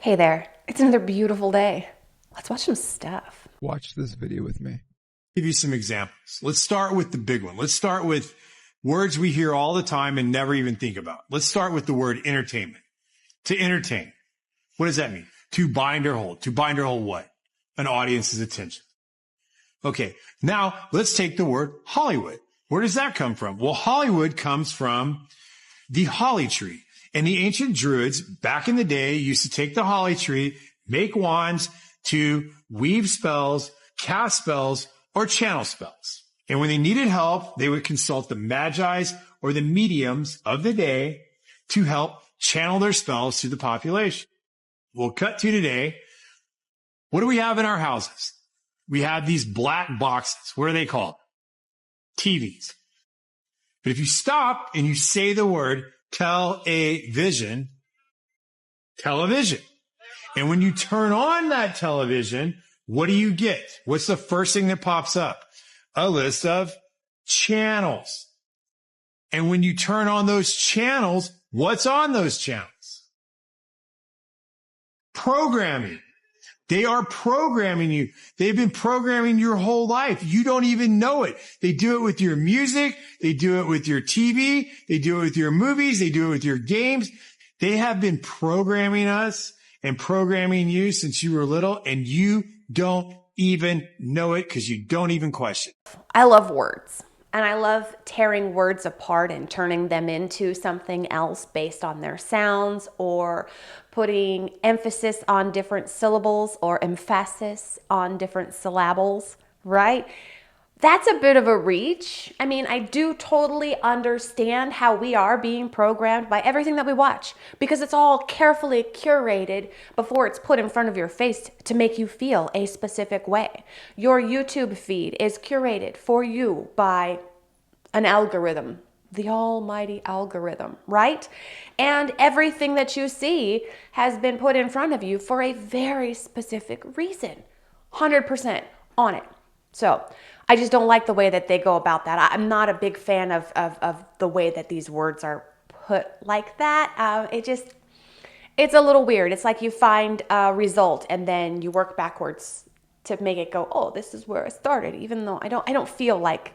Hey there, it's another beautiful day. Let's watch some stuff. Watch this video with me. Give you some examples. Let's start with the big one. Let's start with words we hear all the time and never even think about. Let's start with the word entertainment. To entertain. What does that mean? To bind or hold. To bind or hold what? An audience's attention. Okay. Now let's take the word Hollywood. Where does that come from? Well, Hollywood comes from the holly tree. And the ancient Druids back in the day used to take the holly tree, make wands to weave spells, cast spells, or channel spells. And when they needed help, they would consult the magi's or the mediums of the day to help channel their spells to the population. We'll cut to today. What do we have in our houses? We have these black boxes. What are they called? TVs. But if you stop and you say the word television. And when you turn on that television, what do you get? What's the first thing that pops up? A list of channels. And when you turn on those channels, what's on those channels? Programming. They are programming you. They've been programming your whole life. You don't even know it. They do it with your music. They do it with your TV. They do it with your movies. They do it with your games. They have been programming us and programming you since you were little, and you don't even know it because you don't even question. I love words, and I love tearing words apart and turning them into something else based on their sounds, or putting emphasis on different syllables or emphasis on different syllables, right? That's a bit of a reach. I mean, I do totally understand how we are being programmed by everything that we watch, because it's all carefully curated before it's put in front of your face to make you feel a specific way. Your YouTube feed is curated for you by an algorithm, the almighty algorithm, right? And everything that you see has been put in front of you for a very specific reason, 100% on it. So I just don't like the way that they go about that. I'm not a big fan of the way that these words are put like that. It's a little weird. It's like you find a result and then you work backwards to make it go, oh, this is where it started, even though I don't feel like,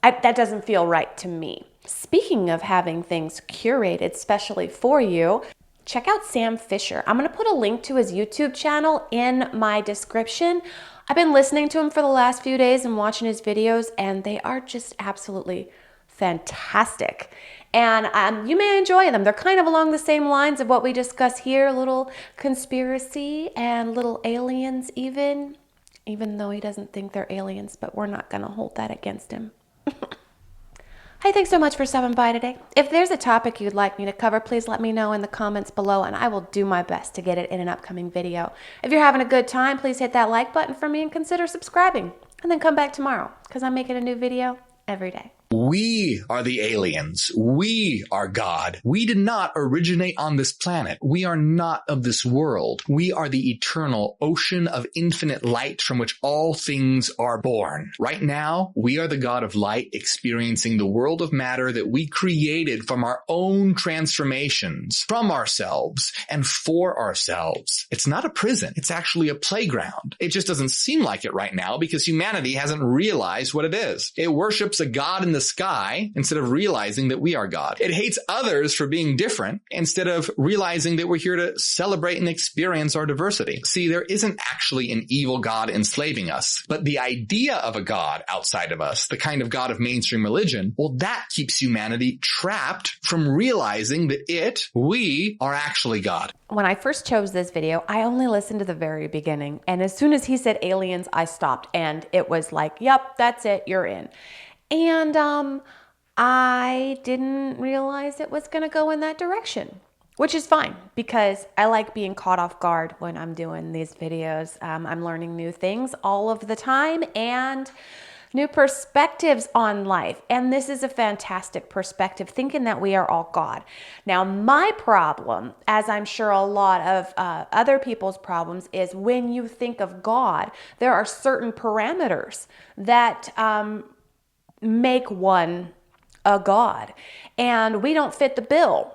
that doesn't feel right to me. Speaking of having things curated specially for you, check out Sam Fisher. I'm going to put a link to his YouTube channel in my description. I've been listening to him for the last few days and watching his videos, and they are just absolutely fantastic. And you may enjoy them. They're kind of along the same lines of what we discuss here, a little conspiracy and little aliens even though he doesn't think they're aliens, but we're not going to hold that against him. Hey, thanks so much for stopping by today. If there's a topic you'd like me to cover, please let me know in the comments below, and I will do my best to get it in an upcoming video. If you're having a good time, please hit that like button for me and consider subscribing. And then come back tomorrow, because I'm making a new video every day. We are the aliens. We are God. We did not originate on this planet. We are not of this world. We are the eternal ocean of infinite light from which all things are born. Right now, we are the God of light experiencing the world of matter that we created from our own transformations, from ourselves and for ourselves. It's not a prison. It's actually a playground. It just doesn't seem like it right now because humanity hasn't realized what it is. It worships a God in the sky instead of realizing that we are God. It hates others for being different instead of realizing that we're here to celebrate and experience our diversity. See, there isn't actually an evil God enslaving us, but the idea of a God outside of us, the kind of God of mainstream religion, well, that keeps humanity trapped from realizing that we are actually God. When I first chose this video, I only listened to the very beginning. And as soon as he said aliens, I stopped. And it was like, yep, that's it, you're in. And I didn't realize it was going to go in that direction, which is fine because I like being caught off guard when I'm doing these videos. I'm learning new things all of the time and new perspectives on life. And this is a fantastic perspective, thinking that we are all God. Now, my problem, as I'm sure a lot of other people's problems, is when you think of God, there are certain parameters that make one a God, and we don't fit the bill.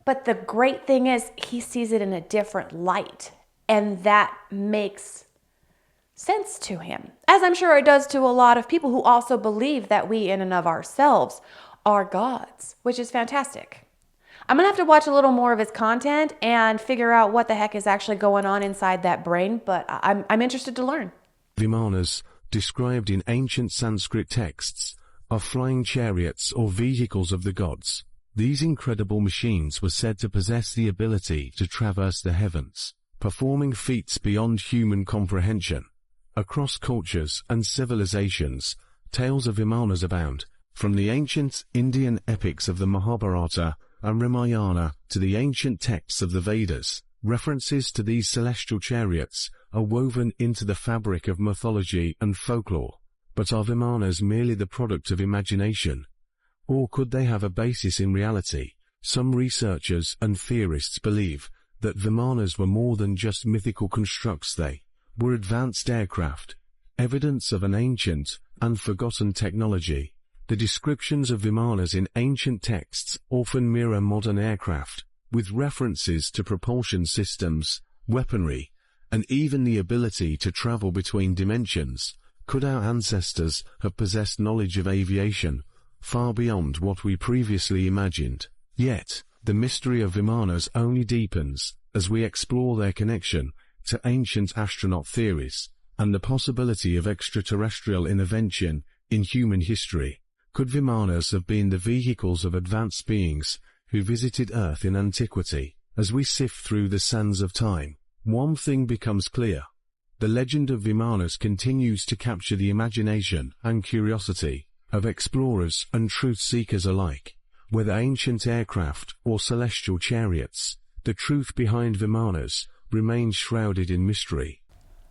But the great thing is he sees it in a different light, and that makes sense to him, as I'm sure it does to a lot of people who also believe that we in and of ourselves are gods, which is fantastic. I'm gonna have to watch a little more of his content and figure out what the heck is actually going on inside that brain, but I'm interested to learn. Vimanas, described in ancient Sanskrit texts, are flying chariots or vehicles of the gods. These incredible machines were said to possess the ability to traverse the heavens, performing feats beyond human comprehension. Across cultures and civilizations, tales of Vimanas abound, from the ancient Indian epics of the Mahabharata and Ramayana to the ancient texts of the Vedas. References to these celestial chariots are woven into the fabric of mythology and folklore. But are Vimanas merely the product of imagination? Or could they have a basis in reality? Some researchers and theorists believe that Vimanas were more than just mythical constructs. They were advanced aircraft, evidence of an ancient and forgotten technology. The descriptions of Vimanas in ancient texts often mirror modern aircraft, with references to propulsion systems, weaponry, and even the ability to travel between dimensions. Could our ancestors have possessed knowledge of aviation far beyond what we previously imagined? Yet, the mystery of Vimanas only deepens as we explore their connection to ancient astronaut theories and the possibility of extraterrestrial intervention in human history. Could Vimanas have been the vehicles of advanced beings who visited Earth in antiquity? As we sift through the sands of time, one thing becomes clear. The legend of Vimanas continues to capture the imagination and curiosity of explorers and truth-seekers alike. Whether ancient aircraft or celestial chariots, the truth behind Vimanas remains shrouded in mystery.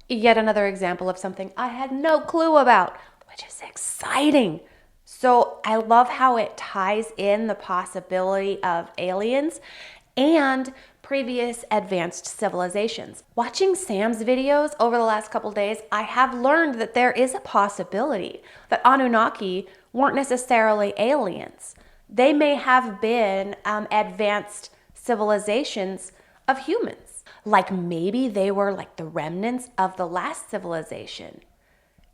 Yet another example of something I had no clue about, which is exciting. So I love how it ties in the possibility of aliens and previous advanced civilizations. Watching Sam's videos over the last couple days, I have learned that there is a possibility that Anunnaki weren't necessarily aliens. They may have been advanced civilizations of humans. Like maybe they were like the remnants of the last civilization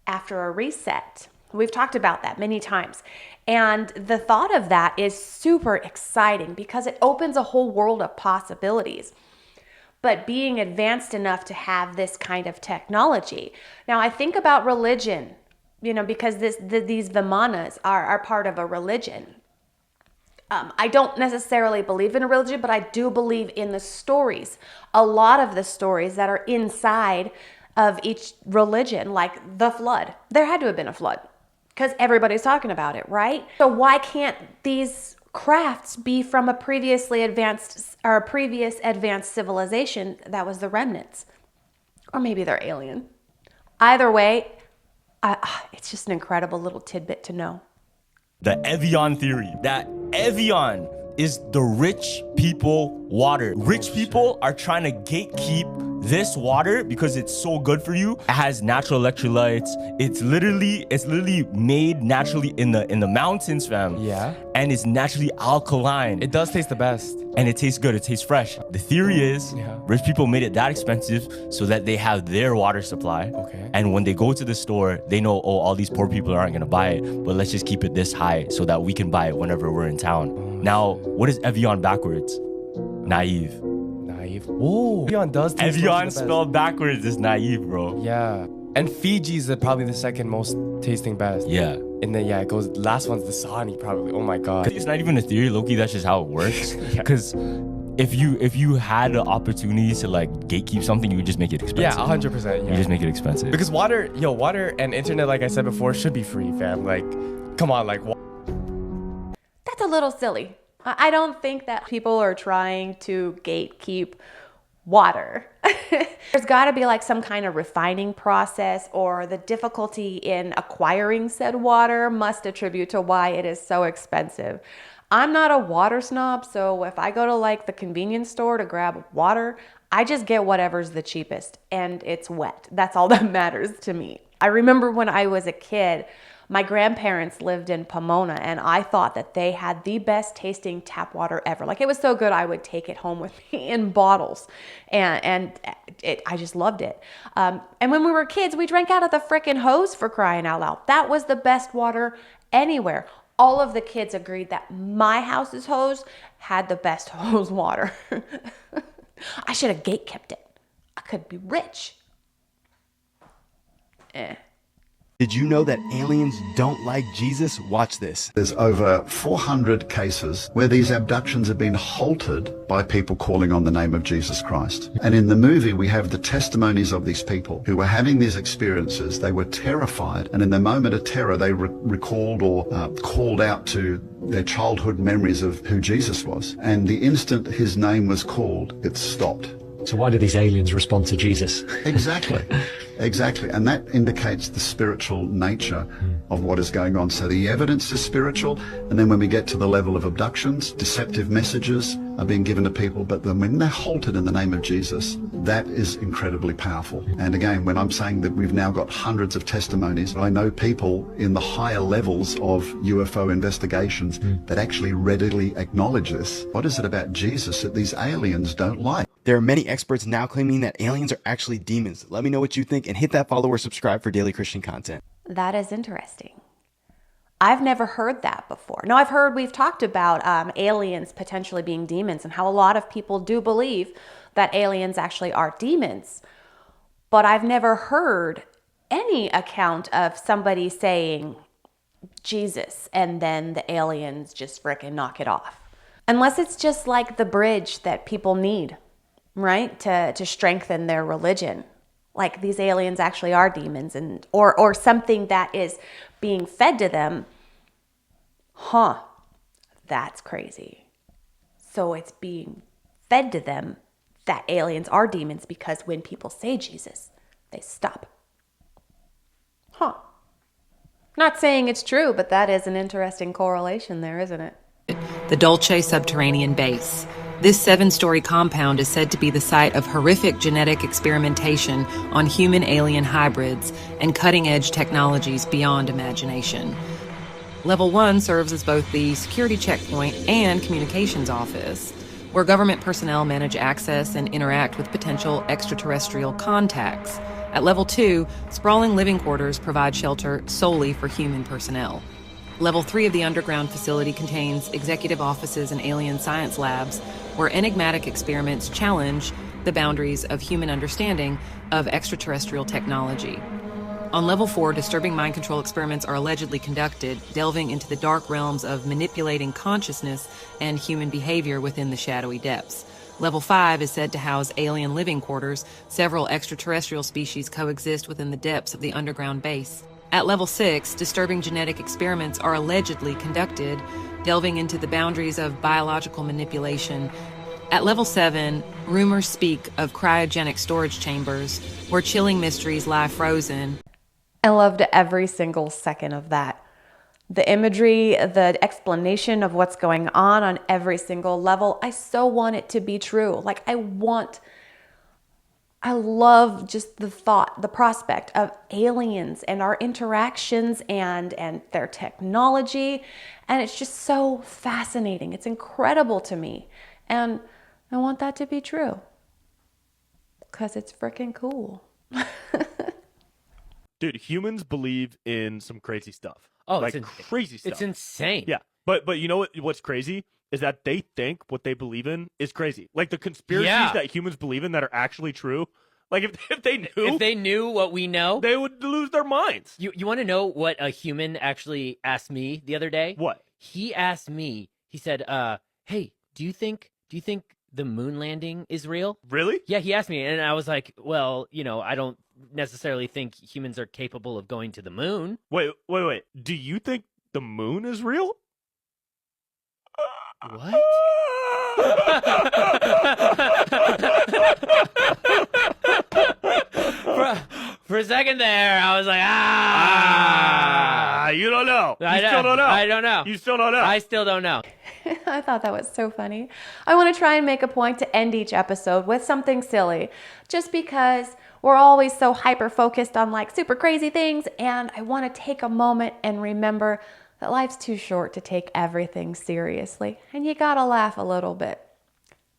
after a reset. We've talked about that many times. And the thought of that is super exciting because it opens a whole world of possibilities. But being advanced enough to have this kind of technology. Now I think about religion, because these Vimanas are part of a religion. I don't necessarily believe in a religion, but I do believe in the stories. A lot of the stories that are inside of each religion, like the flood. There had to have been a flood because everybody's talking about it, right? So why can't these crafts be from a previous advanced civilization that was the remnants? Or maybe they're alien. Either way, it's just an incredible little tidbit to know. The Evon theory, that Evon is the rich people water. Rich people are trying to gatekeep this water because it's so good for you. It has natural electrolytes. It's literally made naturally in the mountains, fam. Yeah. And it's naturally alkaline. It does taste the best. And it tastes good. It tastes fresh. The theory is rich people made it that expensive so that they have their water supply. Okay. And when they go to the store, they know, all these poor people aren't going to buy it, but let's just keep it this high so that we can buy it whenever we're in town. Now, what is Evian backwards? Naive. Whoa. Evian does taste Evian spelled backwards is naive, bro. Yeah. And Fiji's probably the second most tasting best. Yeah. And then it goes, last one's the Sani probably. Oh my God. It's not even a theory, Loki, that's just how it works. Because if you had the opportunity to like gatekeep something, you would just make it expensive. Yeah, 100%. Yeah. You just make it expensive. Because water and internet, like I said before, should be free, fam. Like, come on, like. That's a little silly. I don't think that people are trying to gatekeep water. There's got to be like some kind of refining process, or the difficulty in acquiring said water must attribute to why it is so expensive. I'm not a water snob, so if I go to like the convenience store to grab water, I just get whatever's the cheapest and it's wet. That's all that matters to me. I remember when I was a kid, My grandparents lived in Pomona, and I thought that they had the best tasting tap water ever. Like, it was so good, I would take it home with me in bottles, and I just loved it. And when we were kids, we drank out of the frickin' hose, for crying out loud. That was the best water anywhere. All of the kids agreed that my house's hose had the best hose water. I should have gate kept it. I could be rich. Did you know that aliens don't like Jesus? Watch this. There's over 400 cases where these abductions have been halted by people calling on the name of Jesus Christ. And in the movie, we have the testimonies of these people who were having these experiences. They were terrified, and in the moment of terror, they recalled or called out to their childhood memories of who Jesus was. And the instant his name was called, it stopped. So why do these aliens respond to Jesus? Exactly. Exactly. And that indicates the spiritual nature of what is going on. So the evidence is spiritual. And then when we get to the level of abductions, deceptive messages are being given to people. But then when they're halted in the name of Jesus, that is incredibly powerful. And again, when I'm saying that we've now got hundreds of testimonies, I know people in the higher levels of UFO investigations that actually readily acknowledge this. What is it about Jesus that these aliens don't like? There are many experts now claiming that aliens are actually demons. Let me know what you think and hit that follow or subscribe for daily Christian content. That is interesting. I've never heard that before. No, we've talked about aliens potentially being demons and how a lot of people do believe that aliens actually are demons. But I've never heard any account of somebody saying Jesus and then the aliens just frickin' knock it off. Unless it's just like the bridge that people need, right? To strengthen their religion. Like these aliens actually are demons and or something that is being fed to them. That's crazy. So it's being fed to them that aliens are demons because when people say Jesus, they stop. Not saying it's true, but that is an interesting correlation there, isn't it? The Dulce Subterranean Base. This 7-story compound is said to be the site of horrific genetic experimentation on human-alien hybrids and cutting-edge technologies beyond imagination. Level 1 serves as both the security checkpoint and communications office, where government personnel manage access and interact with potential extraterrestrial contacts. At Level 2, sprawling living quarters provide shelter solely for human personnel. Level 3 of the underground facility contains executive offices and alien science labs where enigmatic experiments challenge the boundaries of human understanding of extraterrestrial technology. On Level 4, disturbing mind control experiments are allegedly conducted, delving into the dark realms of manipulating consciousness and human behavior within the shadowy depths. Level 5 is said to house alien living quarters. Several extraterrestrial species coexist within the depths of the underground base. At Level 6, disturbing genetic experiments are allegedly conducted, delving into the boundaries of biological manipulation. At Level 7, rumors speak of cryogenic storage chambers, where chilling mysteries lie frozen. I loved every single second of that. The imagery, the explanation of what's going on every single level. I so want it to be true. Like I love just the thought, the prospect of aliens and our interactions and their technology. And it's just so fascinating. It's incredible to me. And I want that to be true because it's freaking cool. Dude, humans believe in some crazy stuff. Oh, like crazy stuff. It's insane. Yeah. But you know what's crazy is that they think what they believe in is crazy. Like the conspiracies that humans believe in that are actually true. Like if they knew what we know, they would lose their minds. You want to know what a human actually asked me the other day? What? He asked me. He said, "Hey, do you think the moon landing is real?" Really? Yeah, he asked me, and I was like, "Well, I don't necessarily think humans are capable of going to the moon." Wait. Do you think the moon is real? What? For a second there, I was like, you don't know. I still don't know. I don't know. You still don't know. I still don't know. I thought that was so funny. I want to try and make a point to end each episode with something silly, just because we're always so hyper-focused on like super crazy things, and I want to take a moment and remember that life's too short to take everything seriously, and you gotta laugh a little bit.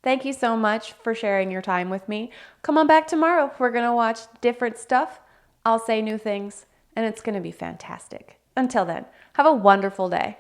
Thank you so much for sharing your time with me. Come on back tomorrow. We're going to watch different stuff. I'll say new things, and it's going to be fantastic. Until then, have a wonderful day.